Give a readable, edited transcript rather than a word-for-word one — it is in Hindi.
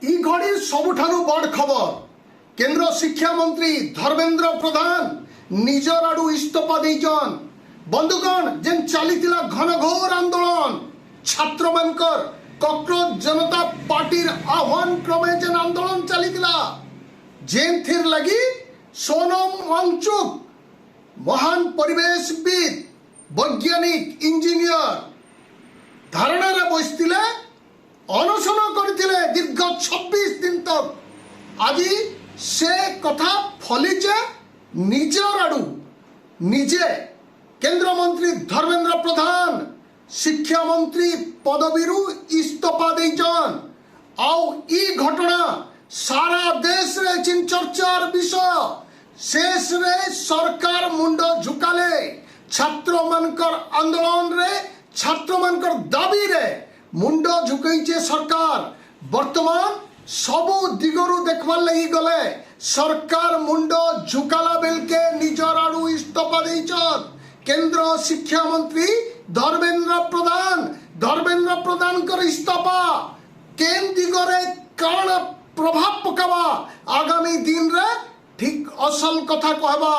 ই ঘড়ির सबुठारु बड़ खबर केंद्र शिक्षा मंत्री धर्मेंद्र प्रधान निजर आड़ू इस्तफा देइछन। बंधुगण जेन चलीथिला घनघोर आंदोलन छात्र मानकर कॉकरोच जनता पार्टीर आह्वान क्रमे जेन आंदोलन चलीथिला जेन थिर लगी सोनम वांगचुक महान परिवेशविद वैज्ञानिक इंजीनियर धारणार बसथिले अनशन करथिले दीर्घ 26 दिन तक। आज से कथा फलिचे निजर आड़ू निजे केंद्र मंत्री धर्मेंद्र प्रधान शिक्षा मंत्री पदवीरु इस्तफा देइछन। आउ ई घटना सारा देश रे चिन चर्चार विषय। शेष रे सरकार मुंड झुकाले छात्र मानकर आंदोलन रे छात्र मानकर दाबी रे मुंड झुकैचे सरकार। वर्तमान सबु दिगरु देखबार लगी गले सरकार मुंड झुकाला बेलके निजर आड़ू इस्तफा देइछन। केंद्र शिक्षा मंत्री धर्मेंद्र प्रधान कर इस्तफा केन दिगरे काण प्रभाव पकावा आगामी दिन रे ठीक असल कथा कहबा।